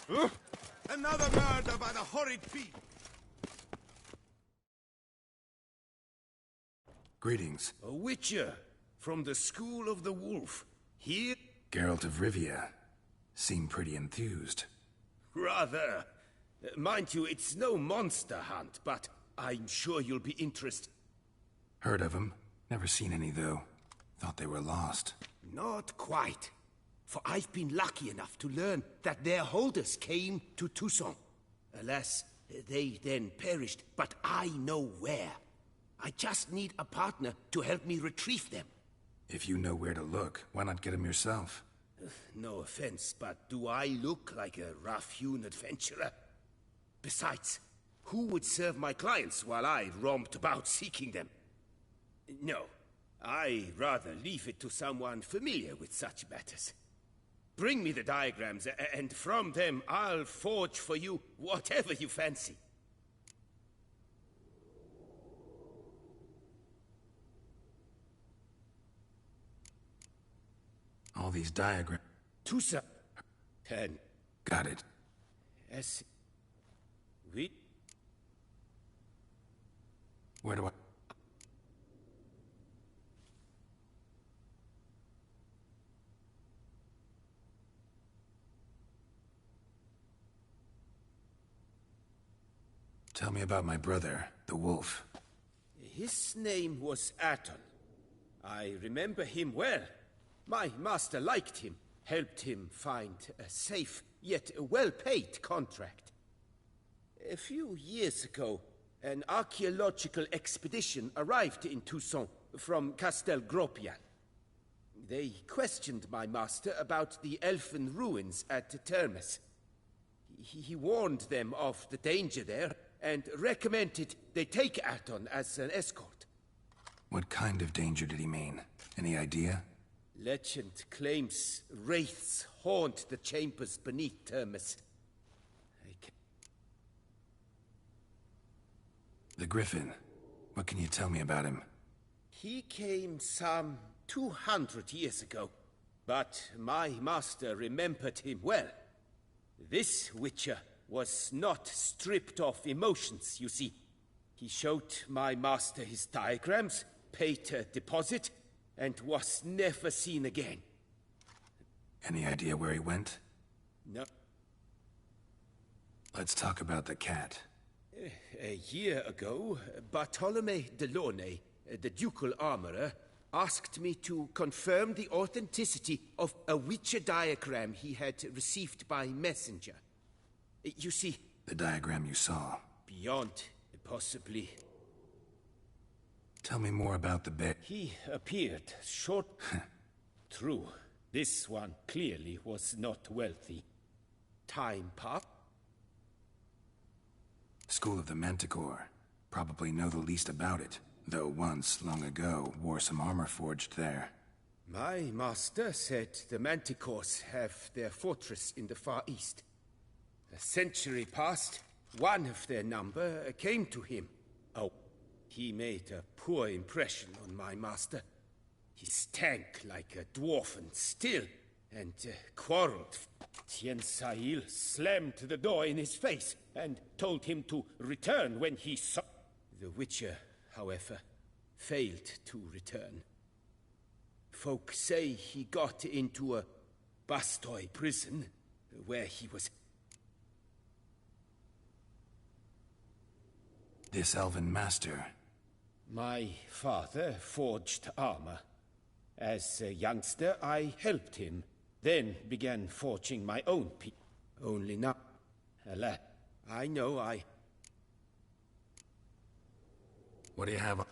Another murder by the horrid people. Greetings. A witcher from the School of the Wolf. Here? Geralt of Rivia. Seem pretty enthused. Rather. Mind you, it's no monster hunt, but I'm sure you'll be interested. Heard of them. Never seen any, though. Thought they were lost. Not quite. For I've been lucky enough to learn that their holders came to Toussaint. Alas, they then perished, but I know where. I just need a partner to help me retrieve them. If you know where to look, why not get them yourself? No offense, but do I look like a rough-hewn adventurer? Besides, who would serve my clients while I romped about seeking them? No, I rather leave it to someone familiar with such matters. Bring me the diagrams, and from them I'll forge for you whatever you fancy. All these diagrams. Toussaint. 10. Got it. Yes. Oui. Where do I... Tell me about my brother, the wolf. His name was Aton. I remember him well. My master liked him, helped him find a safe, yet well-paid contract. A few years ago, an archaeological expedition arrived in Toussaint from Castel Gropial. They questioned my master about the elfin ruins at Termes. He warned them of the danger there, and recommended they take Aton as an escort. What kind of danger did he mean? Any idea? Legend claims wraiths haunt the chambers beneath Termes. The Griffin. What can you tell me about him? He came some 200 years ago, but my master remembered him well. This Witcher was not stripped of emotions, you see. He showed my master his diagrams, paid a deposit, and was never seen again. Any idea where he went? No. Let's talk about the cat. A year ago, Bartolome de Launay, the ducal armorer, asked me to confirm the authenticity of a Witcher diagram he had received by messenger. You see... The diagram you saw. Beyond, possibly. Tell me more about the bear. He appeared short... True. This one clearly was not wealthy. Time passed. School of the Manticore. Probably know the least about it, though once, long ago, wore some armor forged there. My master said the Manticores have their fortress in the Far East. A century passed, one of their number came to him. Oh, he made a poor impression on my master. He stank like a dwarf and still, and quarreled. Tien Sahil slammed the door in his face and told him to return when he saw... The Witcher, however, failed to return. Folk say he got into a Bastoy prison, where he was... This elven master. My father forged armor. As a youngster, I helped him, then began forging my own piece. Only now, alas, I know I... What do you have?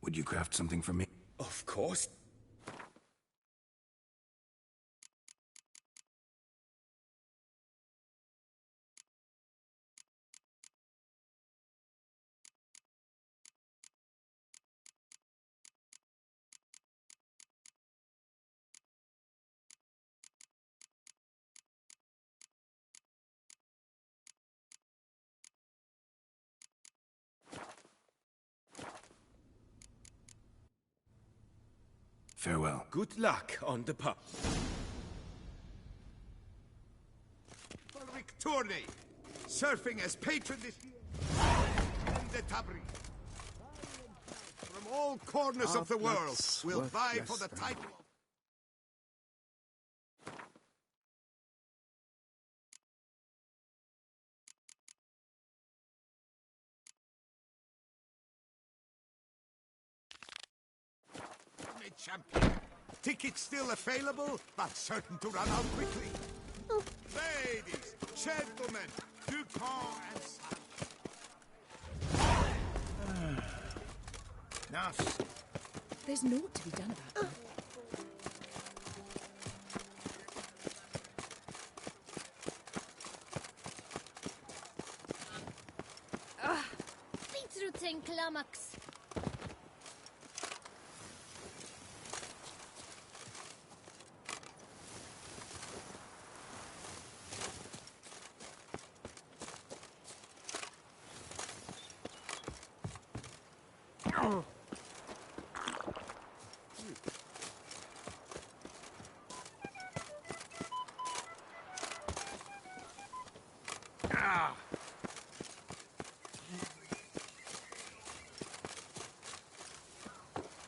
Would you craft something for me? Of course. Farewell. Good luck on the path. For Victorne, surfing as patron this year in the Tabriz. From all corners of the world will vie for the title of... champion. Tickets still available, but certain to run out quickly. Ladies, gentlemen, Dupont and Son. Now, There's naught to be done about that. Beetroot and Climax.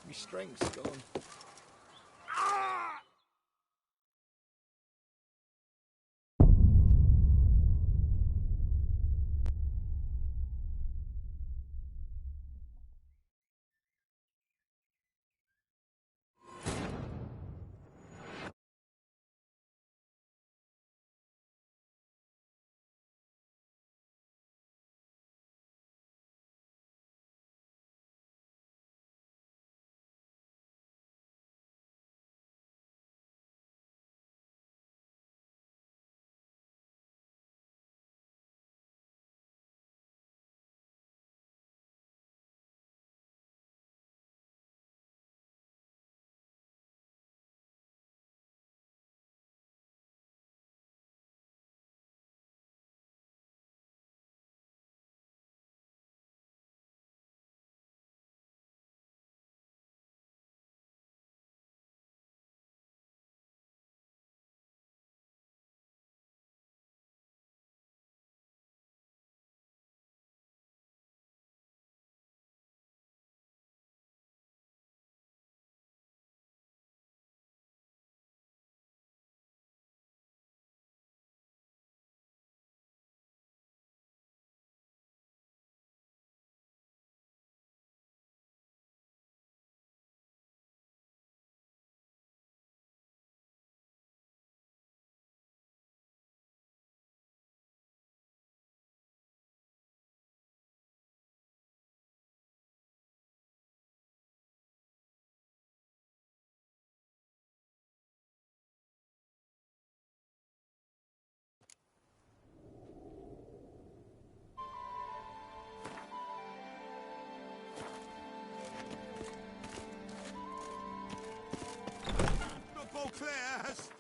My strength's gone. Beauclair has...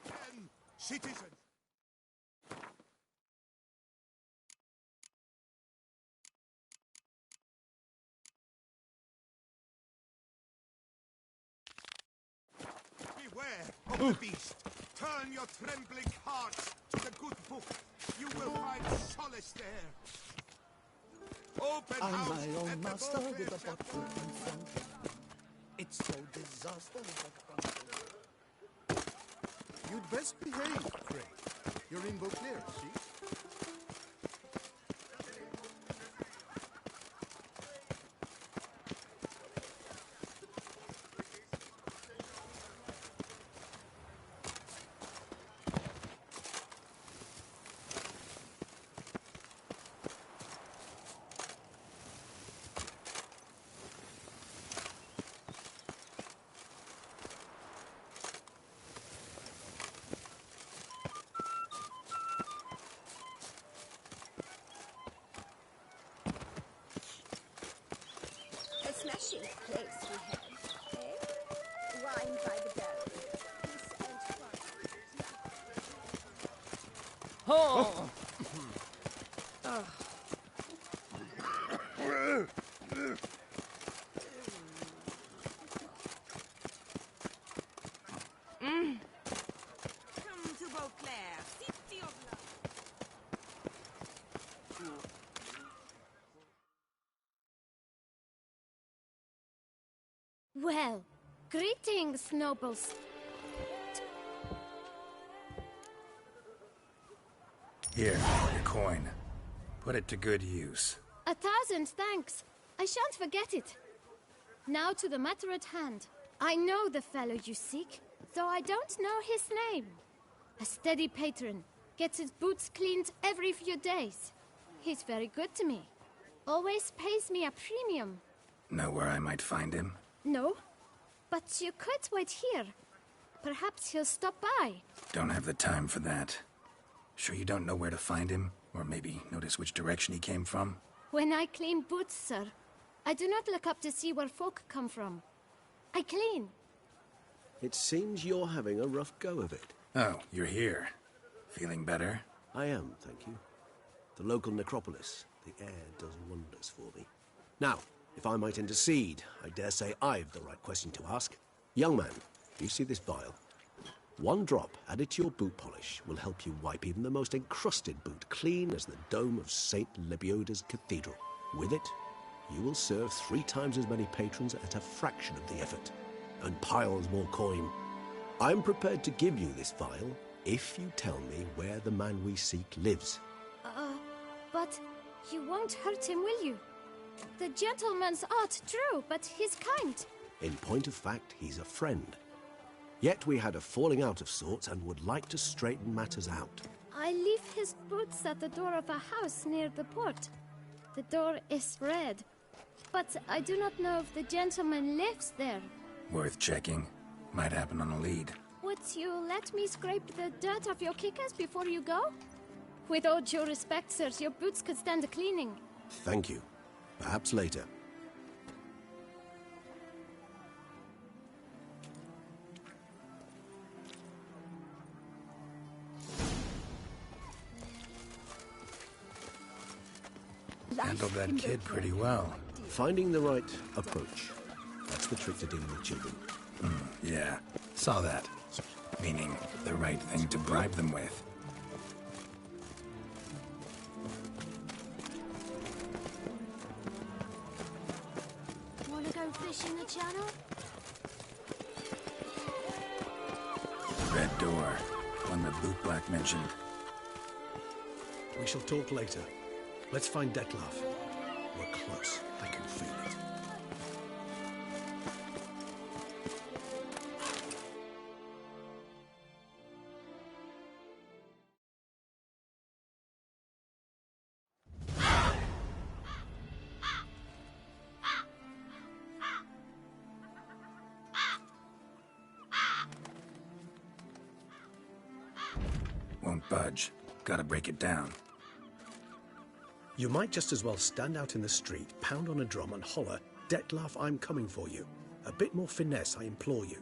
10 citizens. Beware of the beast. Turn your trembling hearts to the good book. You will find solace there. Open I'm house my own at the master Beauclair with a chapel. bottle in front. It's so disastrous. You'd best behave, Craig. You're in Beauclair, see? Wine by the barrel. Peace and quiet. Oh! Come to Beauclair, city of love. Well, greetings, nobles. Here, your coin. Put it to good use. 1,000 thanks. I shan't forget it. Now to the matter at hand. I know the fellow you seek, though I don't know his name. A steady patron. Gets his boots cleaned every few days. He's very good to me. Always pays me a premium. Know where I might find him? No, but you could wait here. Perhaps he'll stop by. Don't have the time for that. Sure you don't know where to find him? Or maybe notice which direction he came from? When I clean boots, sir, I do not look up to see where folk come from. I clean. It seems you're having a rough go of it. Oh, you're here. Feeling better? I am, thank you. The local necropolis. The air does wonders for me. Now, if I might intercede, I dare say I've the right question to ask. Young man, do you see this vial? One drop added to your boot polish will help you wipe even the most encrusted boot clean as the dome of St. Lebioda's Cathedral. With it, you will serve 3 times as many patrons at a fraction of the effort, and piles more coin. I'm prepared to give you this vial if you tell me where the man we seek lives. But you won't hurt him, will you? The gentleman's art, true, but he's kind. In point of fact, he's a friend. Yet we had a falling out of sorts and would like to straighten matters out. I leave his boots at the door of a house near the port. The door is red, but I do not know if the gentleman lives there. Worth checking. Might happen on a lead. Would you let me scrape the dirt off your kickers before you go? With all due respect, sirs, your boots could stand a cleaning. Thank you. Perhaps later. Handled that kid pretty well. Finding the right approach. That's the trick to dealing with children. Yeah, saw that. Meaning, the right thing to bribe them with. Wanna go fish in the channel? Red door. One the bootblack mentioned. We shall talk later. Let's find Dettlaff. We're close. I can feel it. Won't budge. Gotta break it down. You might just as well stand out in the street, pound on a drum and holler, "Dettlaff, I'm coming for you." A bit more finesse, I implore you.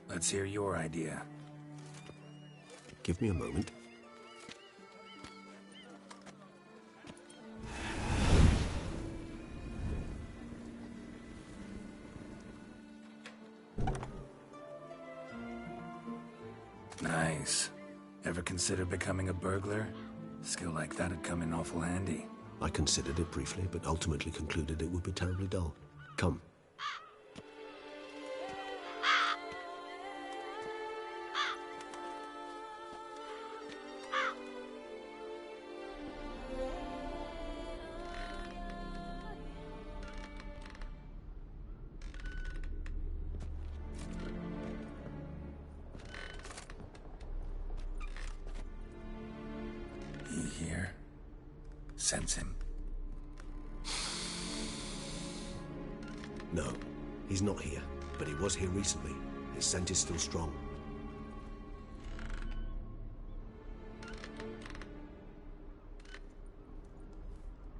Let's hear your idea. Give me a moment. Nice. Ever consider becoming a burglar? Skill like that'd come in awful handy. I considered it briefly, but ultimately concluded it would be terribly dull. Come. He here? Sense him? No, he's not here, but he was here recently. His scent is still strong.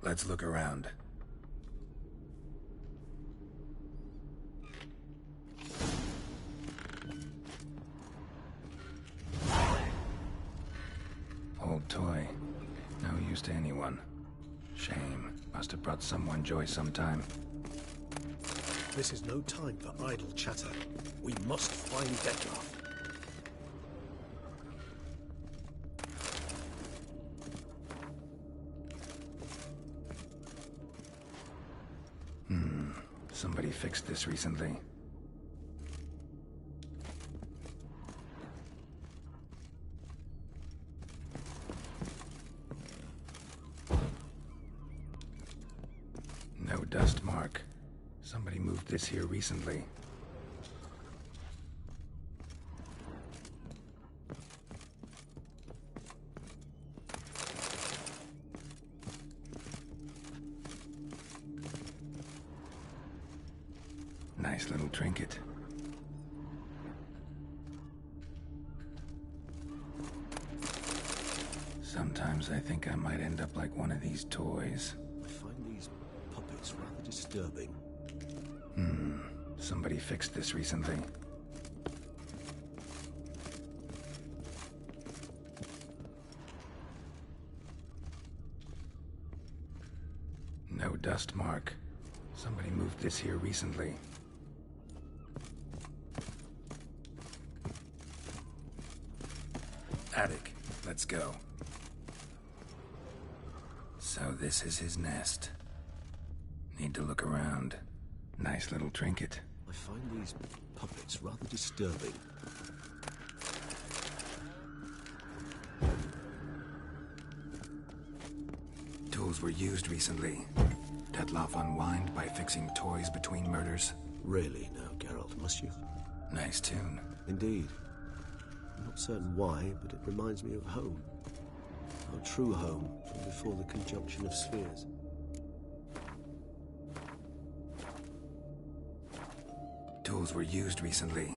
Let's look around. Old toy. No use to anyone. Shame. Must have brought someone joy sometime. This is no time for idle chatter. We must find Dettlaff. Somebody fixed this recently. No dust mark. Somebody moved this here recently. Nice little trinket. Sometimes I think I might end up like one of these toys. I find these puppets rather disturbing. Somebody fixed this recently. No dust mark. Somebody moved this here recently. Attic, let's go. So this is his nest. Need to look around. Nice little trinket. I find these puppets rather disturbing. Tools were used recently. Dettlaff unwind by fixing toys between murders. Really now, Geralt, must you? Nice tune. Indeed. I'm not certain why, but it reminds me of home. Our true home from before the conjunction of spheres. Tools were used recently.